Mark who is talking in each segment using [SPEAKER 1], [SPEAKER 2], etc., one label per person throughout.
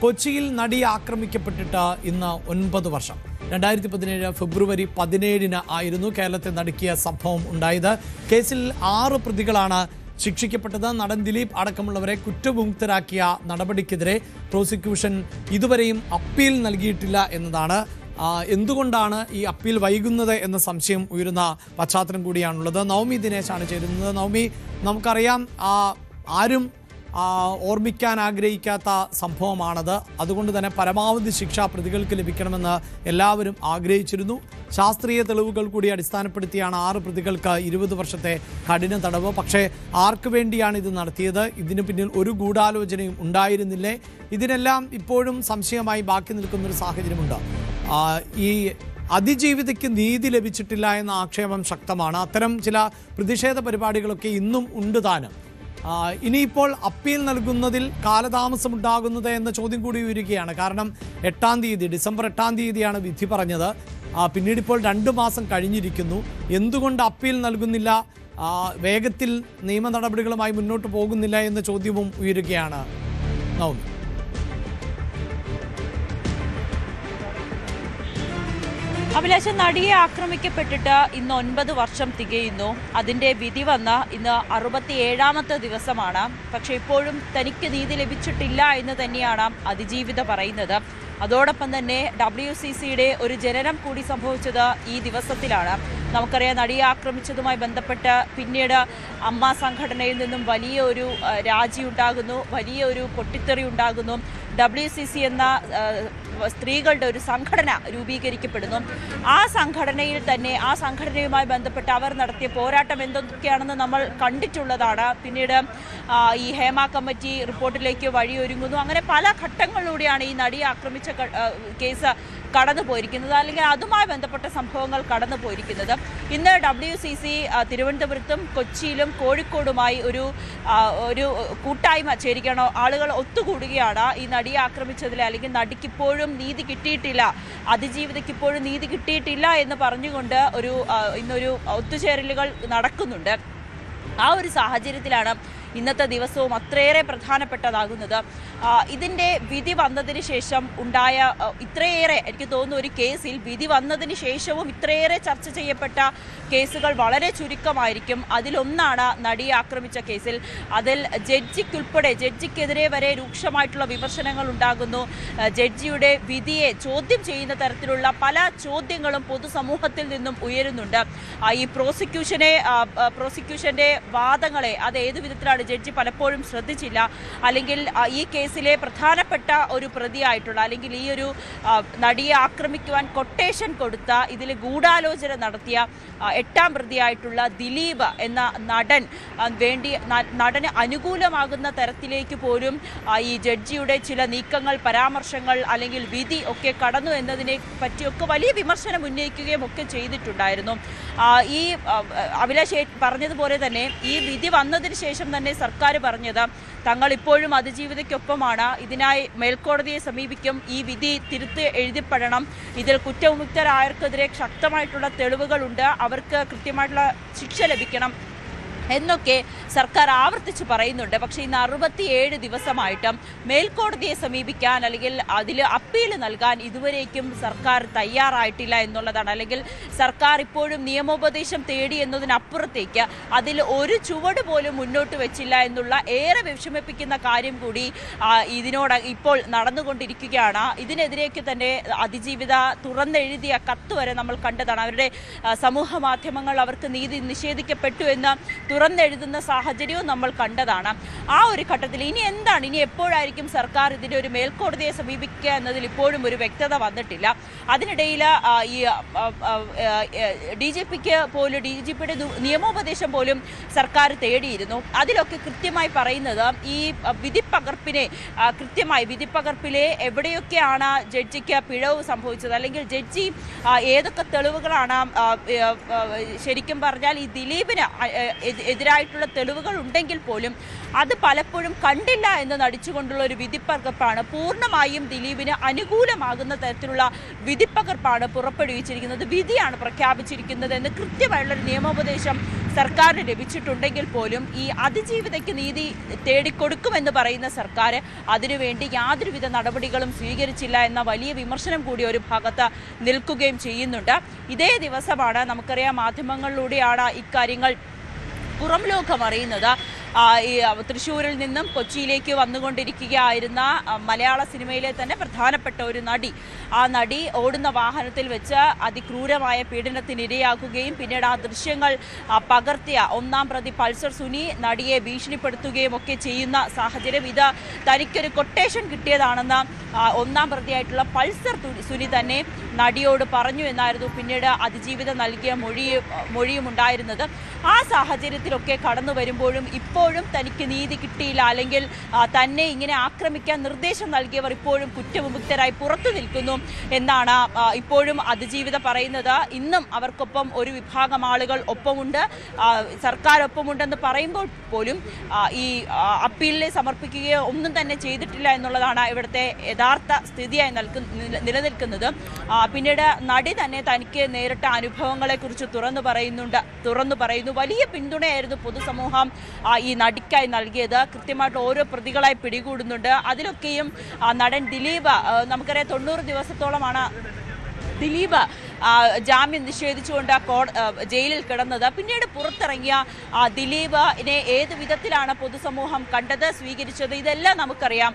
[SPEAKER 1] കൊച്ചിയിൽ നടി ആക്രമിക്കപ്പെട്ടിട്ട് ഇന്ന് 9 വർഷം. 2017 ഫെബ്രുവരി 17 ആയിരുന്നു കേരളത്തെ നടുക്കിയ സംഭവം ഉണ്ടായത്. കേസിൽ 6 പ്രതികളാണ് ശിക്ഷിക്കപ്പെട്ടത്. നടൻ ദിലീപ് അടക്കമുള്ളവരെ കുറ്റവിമുക്തരാക്കിയ നടപടിക്കെതിരെ പ്രോസിക്യൂഷൻ ഇതുവരെയും അപ്പീൽ നൽകിയിട്ടില്ല എന്നതാണ്. എന്തുകൊണ്ടാണ് ഈ അപ്പീൽ വൈകുന്നത് എന്ന സംശയം ഉയരുന്ന പശ്ചാത്തലം കൂടിയാണുള്ളത്. നവമി ദിനേശാണ് ചേരുന്നത്. നവമി, നമുക്കറിയാം ആരും ഓർമ്മിക്കാൻ ആഗ്രഹിക്കാത്ത സംഭവമാണത്. അതുകൊണ്ട് തന്നെ പരമാവധി ശിക്ഷ പ്രതികൾക്ക് ലഭിക്കണമെന്ന് എല്ലാവരും ആഗ്രഹിച്ചിരുന്നു. ശാസ്ത്രീയ തെളിവുകൾ കൂടി അടിസ്ഥാനപ്പെടുത്തിയാണ് 6 പ്രതികൾക്ക് 20 വർഷത്തെ കഠിന തടവ്. പക്ഷേ ആർക്ക് വേണ്ടിയാണ് ഇത് നടത്തിയത്? ഇതിനു പിന്നിൽ ഒരു ഗൂഢാലോചനയും ഉണ്ടായിരുന്നില്ലേ? ഇതിനെല്ലാം ഇപ്പോഴും സംശയമായി ബാക്കി നിൽക്കുന്നൊരു സാഹചര്യമുണ്ട്. ഈ അതിജീവിതയ്ക്ക് നീതി ലഭിച്ചിട്ടില്ല എന്ന ആക്ഷേപം ശക്തമാണ്. അത്തരം ചില പ്രതിഷേധ പരിപാടികളൊക്കെ ഇന്നും ഉണ്ട് താനും. ഇനിയിപ്പോൾ അപ്പീൽ നൽകുന്നതിൽ കാലതാമസമുണ്ടാകുന്നത് എന്ന ചോദ്യം കൂടി ഉയരുകയാണ്. കാരണം ഡിസംബർ 8 തീയതിയാണ് വിധി പറഞ്ഞത്. പിന്നീട് ഇപ്പോൾ 2 മാസം കഴിഞ്ഞിരിക്കുന്നു. എന്തുകൊണ്ട് അപ്പീൽ നൽകുന്നില്ല, വേഗത്തിൽ നിയമ നടപടികളുമായി മുന്നോട്ട് പോകുന്നില്ല എന്ന ചോദ്യവും ഉയരുകയാണ്. നവമി,
[SPEAKER 2] അഭിലാഷ്, നടിയെ ആക്രമിക്കപ്പെട്ടിട്ട് ഇന്ന് 9 വർഷം തികയുന്നു. അതിൻ്റെ വിധി വന്ന ഇന്ന് 67ാമത്തെ ദിവസമാണ്. പക്ഷേ ഇപ്പോഴും തനിക്ക് നീതി ലഭിച്ചിട്ടില്ല എന്ന് തന്നെയാണ് അതിജീവിത പറയുന്നത്. അതോടൊപ്പം തന്നെ WCCയുടെ ഒരു ജനനം കൂടി സംഭവിച്ചത് ഈ ദിവസത്തിലാണ്. നമുക്കറിയാം, നടിയെ ആക്രമിച്ചതുമായി ബന്ധപ്പെട്ട് പിന്നീട് അമ്മ സംഘടനയിൽ നിന്നും വലിയൊരു രാജി ഉണ്ടാകുന്നു, വലിയൊരു പൊട്ടിത്തെറി ഉണ്ടാകുന്നു. WCC എന്ന സ്ത്രീകളുടെ ഒരു സംഘടന രൂപീകരിക്കപ്പെടുന്നു. ആ സംഘടനയുമായി ബന്ധപ്പെട്ട് അവർ നടത്തിയ പോരാട്ടം എന്തൊക്കെയാണെന്ന് നമ്മൾ കണ്ടിട്ടുള്ളതാണ്. പിന്നീട് ഈ ഹേമ കമ്മിറ്റി റിപ്പോർട്ടിലേക്ക് വഴിയൊരുങ്ങുന്നു. അങ്ങനെ പല ഘട്ടങ്ങളിലൂടെയാണ് ഈ നടിയെ ആക്രമിച്ച കേസ് കടന്നു പോയിരിക്കുന്നത്, അല്ലെങ്കിൽ അതുമായി ബന്ധപ്പെട്ട സംഭവങ്ങൾ കടന്നു പോയിരിക്കുന്നത്. ഇന്ന് WCC തിരുവനന്തപുരത്തും കൊച്ചിയിലും കോഴിക്കോടുമായി ഒരു കൂട്ടായ്മ ചേരുകയാണോ, ആളുകൾ ഒത്തുകൂടുകയാണ്. ഈ നടിയെ ആക്രമിച്ചതിൽ അല്ലെങ്കിൽ നടിക്കിപ്പോഴും നീതി കിട്ടിയിട്ടില്ല, അതിജീവിതയ്ക്കിപ്പോഴും നീതി കിട്ടിയിട്ടില്ല എന്ന് പറഞ്ഞുകൊണ്ട് ഇന്നൊരു ഒത്തുചേരലുകൾ നടക്കുന്നുണ്ട്. ആ ഒരു സാഹചര്യത്തിലാണ് ഇന്നത്തെ ദിവസവും അത്രയേറെ പ്രധാനപ്പെട്ടതാകുന്നത്. ഇതിൻ്റെ വിധി വന്നതിന് ശേഷം ഉണ്ടായ ഇത്രയേറെ, എനിക്ക് തോന്നുന്നു, ഒരു കേസിൽ വിധി വന്നതിന് ശേഷവും ഇത്രയേറെ ചർച്ച ചെയ്യപ്പെട്ട കേസുകൾ വളരെ ചുരുക്കമായിരിക്കും. അതിലൊന്നാണ് നടിയെ ആക്രമിച്ച കേസിൽ. അതിൽ ജഡ്ജിക്കെതിരെ വരെ രൂക്ഷമായിട്ടുള്ള വിമർശനങ്ങൾ ഉണ്ടാകുന്നു. ജഡ്ജിയുടെ വിധിയെ ചോദ്യം ചെയ്യുന്ന തരത്തിലുള്ള പല ചോദ്യങ്ങളും പൊതുസമൂഹത്തിൽ നിന്നും ഉയരുന്നുണ്ട്. ഈ പ്രോസിക്യൂഷന്റെ വാദങ്ങളെ അത് ഏതു വിധത്തിലാണ് ജഡ്ജി പലപ്പോഴും ശ്രദ്ധിച്ചില്ല, അല്ലെങ്കിൽ ഈ കേസിലെ പ്രധാനപ്പെട്ട ഒരു പ്രതിയായിട്ടുള്ള, അല്ലെങ്കിൽ ഈ ഒരു നടിയെ ആക്രമിക്കുവാൻ കൊട്ടേഷൻ കൊടുത്ത, ഇതിൽ ഗൂഢാലോചന നടത്തിയ 8ാം പ്രതിയായിട്ടുള്ള ദിലീപ് എന്ന നടന് അനുകൂലമാകുന്ന തരത്തിലേക്ക് പോലും ഈ ജഡ്ജിയുടെ ചില നീക്കങ്ങൾ, പരാമർശങ്ങൾ അല്ലെങ്കിൽ വിധി ഒക്കെ കടന്നു എന്നതിനെ പറ്റിയൊക്കെ വലിയ വിമർശനം ഉന്നയിക്കുകയും ഒക്കെ ചെയ്തിട്ടുണ്ടായിരുന്നു. ഈ അഭിലാഷ് പറഞ്ഞതുപോലെ തന്നെ ഈ വിധി വന്നതിന് ശേഷം തന്നെ സർക്കാർ പറഞ്ഞത് തങ്ങൾ ഇപ്പോഴും അതിജീവിതയ്ക്കൊപ്പമാണ്. ഇതിനായി മേൽക്കോടതിയെ സമീപിക്കും, ഈ വിധി തിരുത്തി എഴുതിപ്പെടണം, ഇതിൽ കുറ്റവിമുക്തരായവർക്കെതിരെ ശക്തമായിട്ടുള്ള തെളിവുകളുണ്ട്, അവർക്ക് കൃത്യമായിട്ടുള്ള ശിക്ഷ ലഭിക്കണം എന്നൊക്കെ സർക്കാർ ആവർത്തിച്ച് പറയുന്നുണ്ട്. പക്ഷേ ഇന്ന് 67 ദിവസമായിട്ടും മേൽക്കോടതിയെ സമീപിക്കാൻ അല്ലെങ്കിൽ അതിൽ അപ്പീൽ നൽകാൻ ഇതുവരേക്കും സർക്കാർ തയ്യാറായിട്ടില്ല എന്നുള്ളതാണ്. അല്ലെങ്കിൽ സർക്കാർ ഇപ്പോഴും നിയമോപദേശം തേടി എന്നതിനപ്പുറത്തേക്ക് അതിൽ ഒരു ചുവട് പോലും മുന്നോട്ട് വെച്ചില്ല എന്നുള്ള ഏറെ വിഷമിപ്പിക്കുന്ന കാര്യം കൂടി ഇതിനോട് ഇപ്പോൾ നടന്നുകൊണ്ടിരിക്കുകയാണ്. ഇതിനെതിരേക്ക് തന്നെ അതിജീവിത തുറന്നെഴുതിയ കത്ത് വരെ നമ്മൾ കണ്ടതാണ്. അവരുടെ സമൂഹ മാധ്യമങ്ങൾ അവർക്ക് നീതി നിഷേധിക്കപ്പെട്ടു എന്ന് തുറന്നെഴുതുന്ന സാഹചര്യവും നമ്മൾ കണ്ടതാണ്. ആ ഒരു ഘട്ടത്തിൽ ഇനി എപ്പോഴായിരിക്കും സർക്കാർ ഇതിൻ്റെ ഒരു മേൽക്കോടതിയെ സമീപിക്കുക എന്നതിൽ ഇപ്പോഴും ഒരു വ്യക്തത വന്നിട്ടില്ല. അതിനിടയിൽ ഈ DGPയുടെ നിയമോപദേശം പോലും സർക്കാർ തേടിയിരുന്നു. അതിലൊക്കെ കൃത്യമായി പറയുന്നത് ഈ വിധിപ്പകർപ്പിലെ എവിടെയൊക്കെയാണ് ജഡ്ജിക്ക് പിഴവ് സംഭവിച്ചത്, അല്ലെങ്കിൽ ജഡ്ജി ഏതൊക്കെ തെളിവുകളാണ് ശരിക്കും പറഞ്ഞാൽ ഈ ദിലീപിന് എതിരായിട്ടുള്ള തെളിവുകൾ ഉണ്ടെങ്കിൽ പോലും അത് പലപ്പോഴും കണ്ടില്ല എന്ന് നടിച്ചുകൊണ്ടുള്ള ഒരു വിധിപ്പകർപ്പാണ്, പൂർണ്ണമായും ദിലീപിന് അനുകൂലമാകുന്ന തരത്തിലുള്ള വിധിപ്പകർപ്പാണ് പുറപ്പെടുവിച്ചിരിക്കുന്നത്, വിധിയാണ് പ്രഖ്യാപിച്ചിരിക്കുന്നത് എന്ന് കൃത്യമായുള്ളൊരു നിയമോപദേശം സർക്കാരിന് ലഭിച്ചിട്ടുണ്ടെങ്കിൽ പോലും ഈ അതിജീവിതയ്ക്ക് നീതി തേടിക്കൊടുക്കുമെന്ന് പറയുന്ന സർക്കാർ അതിനുവേണ്ടി യാതൊരുവിധ നടപടികളും സ്വീകരിച്ചില്ല എന്ന വലിയ വിമർശനം കൂടി ഒരു ഭാഗത്ത് നിൽക്കുകയും ചെയ്യുന്നുണ്ട്. ഇതേ ദിവസമാണ് നമുക്കറിയാം മാധ്യമങ്ങളിലൂടെയാണ് ഇക്കാര്യങ്ങൾ പുറം ലോകം അറിയുന്നത്. ഈ തൃശ്ശൂരിൽ നിന്നും കൊച്ചിയിലേക്ക് വന്നുകൊണ്ടിരിക്കുകയായിരുന്ന മലയാള സിനിമയിലെ തന്നെ പ്രധാനപ്പെട്ട ഒരു നടി, ആ നടി ഓടുന്ന വാഹനത്തിൽ വെച്ച് അതിക്രൂരമായ പീഡനത്തിനിരയാക്കുകയും പിന്നീട് ആ ദൃശ്യങ്ങൾ പകർത്തിയ ഒന്നാം പ്രതി പൾസർ സുനി നടിയെ ഭീഷണിപ്പെടുത്തുകയും ഒക്കെ ചെയ്യുന്ന സാഹചര്യം. ഇത് തനിക്കൊരു കൊട്ടേഷൻ കിട്ടിയതാണെന്ന് ഒന്നാം പ്രതിയായിട്ടുള്ള പൾസർ സുനി തന്നെ നടിയോട് പറഞ്ഞു എന്നായിരുന്നു പിന്നീട് അതിജീവിതം നൽകിയ മൊഴിയും ഉണ്ടായിരുന്നത്. ആ സാഹചര്യത്തിലൊക്കെ കടന്നു വരുമ്പോഴും ഇപ്പോഴും തനിക്ക് നീതി കിട്ടിയില്ല, അല്ലെങ്കിൽ തന്നെ ഇങ്ങനെ ആക്രമിക്കാൻ നിർദ്ദേശം നൽകിയവർ ഇപ്പോഴും കുറ്റവിമുക്തരായി പുറത്തു നിൽക്കുന്നു എന്നാണ് ഇപ്പോഴും അതിജീവിത പറയുന്നത്. ഇന്നും അവർക്കൊപ്പം ഒരു വിഭാഗം ആളുകൾ ഒപ്പമുണ്ട്, സർക്കാർ ഒപ്പമുണ്ടെന്ന് പറയുമ്പോൾ പോലും ഈ അപ്പീലിൽ സമർപ്പിക്കുകയോ ഒന്നും തന്നെ ചെയ്തിട്ടില്ല എന്നുള്ളതാണ് ഇവിടുത്തെ യഥാർത്ഥ സ്ഥിതിയായി നിലനിൽക്കുന്നത്. പിന്നീട് നടി തന്നെ തനിക്ക് നേരിട്ട അനുഭവങ്ങളെക്കുറിച്ച് തുറന്നു പറയുന്നു. വലിയ പിന്തുണയായിരുന്നു പൊതുസമൂഹം ഈ നടിക്കായി നൽകിയത്. കൃത്യമായിട്ട് ഓരോ പ്രതികളായി പിടികൂടുന്നുണ്ട്. അതിലൊക്കെയും നടൻ ദിലീപ്, നമുക്കറിയാം 90 ദിവസത്തോളമാണ് ദിലീപ് ജാമ്യം നിഷേധിച്ചുകൊണ്ട് ജയിലിൽ കിടന്നത്. പിന്നീട് പുറത്തിറങ്ങിയ ദിലീപിനെ ഏത് വിധത്തിലാണ് പൊതുസമൂഹം കണ്ടത്, സ്വീകരിച്ചത്, ഇതെല്ലാം നമുക്കറിയാം.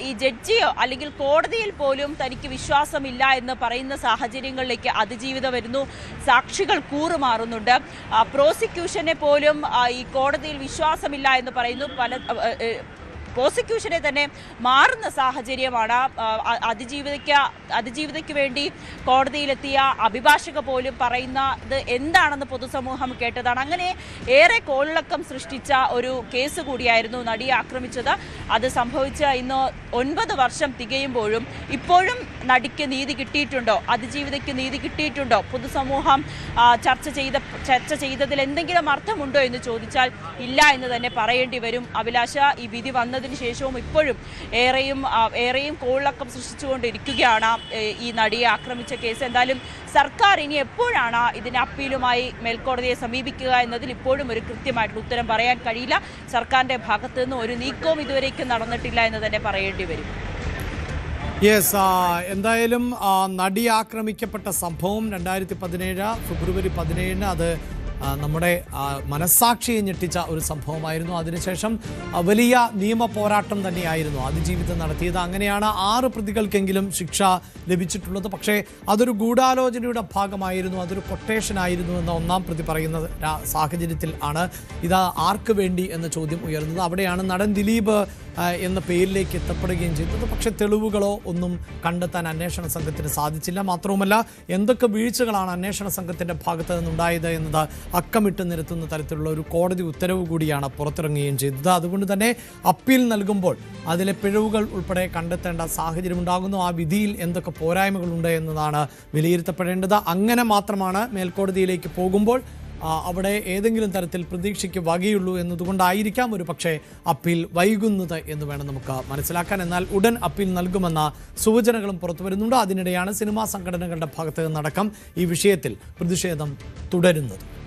[SPEAKER 2] ഈ ജഡ്ജിയോ അല്ലെങ്കിൽ കോടതിയിൽ പോലും തനിക്ക് വിശ്വാസമില്ല എന്ന് പറയുന്ന സാഹചര്യങ്ങളിലേക്ക് അതിജീവിതം വരുന്നു. സാക്ഷികൾ കൂറുമാറുന്നുണ്ട്. പ്രോസിക്യൂഷനെ പോലും ഈ കോടതിയിൽ വിശ്വാസമില്ല എന്ന് പറയുന്നു. പ്രോസിക്യൂഷനെ തന്നെ മാറുന്ന സാഹചര്യമാണ്. അതിജീവിതയ്ക്ക് വേണ്ടി കോടതിയിലെത്തിയ അഭിഭാഷക പോലും പറയുന്നത് എന്താണെന്ന് പൊതുസമൂഹം കേട്ടതാണ്. അങ്ങനെ ഏറെ കോളിളക്കം സൃഷ്ടിച്ച ഒരു കേസ് കൂടിയായിരുന്നു നടിയെ ആക്രമിച്ചത്. അത് സംഭവിച്ച ഇന്ന് 9 വർഷം തികയുമ്പോഴും ഇപ്പോഴും നടിക്ക് നീതി കിട്ടിയിട്ടുണ്ടോ, അതിജീവിതയ്ക്ക് നീതി കിട്ടിയിട്ടുണ്ടോ, പൊതുസമൂഹം ചർച്ച ചെയ്തതിൽ എന്തെങ്കിലും അർത്ഥമുണ്ടോ എന്ന് ചോദിച്ചാൽ ഇല്ല എന്ന് തന്നെ പറയേണ്ടി വരും. അഭിലാഷ, ഈ വിധി വന്നതിന് ശേഷവും ഇപ്പോഴും ഏറെയും കോളിളക്കം സൃഷ്ടിച്ചുകൊണ്ടിരിക്കുകയാണ് ഈ നടിയെ ആക്രമിച്ച കേസ്. എന്തായാലും സർക്കാർ ഇനി എപ്പോഴാണ് ഇതിന് അപ്പീലുമായി മേൽക്കോടതിയെ സമീപിക്കുക എന്നതിൽ ഇപ്പോഴും ഒരു കൃത്യമായിട്ടുള്ള ഉത്തരം പറയാൻ കഴിയില്ല. സർക്കാരിന്റെ ഭാഗത്തു നിന്ന് ഒരു നീക്കവും ഇതുവരേക്കും നടന്നിട്ടില്ല എന്ന് തന്നെ പറയേണ്ടി വരും.
[SPEAKER 1] എന്തായാലും നടി ആക്രമിക്കപ്പെട്ട സംഭവം 2017 ഫെബ്രുവരി 17 അത് നമ്മുടെ മനസ്സാക്ഷിയെ ഞെട്ടിച്ച ഒരു സംഭവമായിരുന്നു. അതിനുശേഷം വലിയ നിയമ പോരാട്ടം തന്നെയായിരുന്നു അതിജീവിതം നടത്തിയത്. അങ്ങനെയാണ് 6 പ്രതികൾക്കെങ്കിലും ശിക്ഷ ലഭിച്ചിട്ടുള്ളത്. പക്ഷേ അതൊരു ഗൂഢാലോചനയുടെ ഭാഗമായിരുന്നു, അതൊരു കൊട്ടേഷൻ ആയിരുന്നു എന്ന ഒന്നാം പ്രതി പറയുന്ന സാഹചര്യത്തിൽ ആണ് ഇത് ആർക്ക് വേണ്ടി എന്ന ചോദ്യം ഉയർന്നത്. അവിടെയാണ് നടൻ ദിലീപ് എന്ന പേരിലേക്ക് എത്തപ്പെടുകയും ചെയ്തത്. പക്ഷേ തെളിവുകളോ ഒന്നും കണ്ടെത്താൻ അന്വേഷണ സംഘത്തിന് സാധിച്ചില്ല. മാത്രവുമല്ല, എന്തൊക്കെ വീഴ്ചകളാണ് അന്വേഷണ സംഘത്തിൻ്റെ ഭാഗത്ത് നിന്നുണ്ടായത് എന്നത് അക്കമിട്ട് നിരത്തുന്ന തരത്തിലുള്ള ഒരു കോടതി ഉത്തരവ് കൂടിയാണ് പുറത്തിറങ്ങുകയും ചെയ്തത്. അതുകൊണ്ട് തന്നെ അപ്പീൽ നൽകുമ്പോൾ അതിലെ പിഴവുകൾ ഉൾപ്പെടെ കണ്ടെത്തേണ്ട സാഹചര്യം ഉണ്ടാകുന്നു. ആ വിധിയിൽ എന്തൊക്കെ പോരായ്മകളുണ്ട് എന്നതാണ് വിലയിരുത്തപ്പെടേണ്ടത്. അങ്ങനെ മാത്രമാണ് മേൽക്കോടതിയിലേക്ക് പോകുമ്പോൾ അവിടെ ഏതെങ്കിലും തരത്തിൽ പ്രതീക്ഷയ്ക്ക് വകയുള്ളൂ എന്നതുകൊണ്ടായിരിക്കാം ഒരു പക്ഷേ അപ്പീൽ വൈകുന്നത് എന്ന് വേണം നമുക്ക് മനസ്സിലാക്കാൻ. എന്നാൽ ഉടൻ അപ്പീൽ നൽകുമെന്ന സൂചനകളും പുറത്തു വരുന്നുണ്ട്. അതിനിടെയാണ് സിനിമാ സംഘടനകളുടെ ഭാഗത്ത് നിന്നടക്കം ഈ വിഷയത്തിൽ പ്രതിഷേധം തുടരുന്നത്.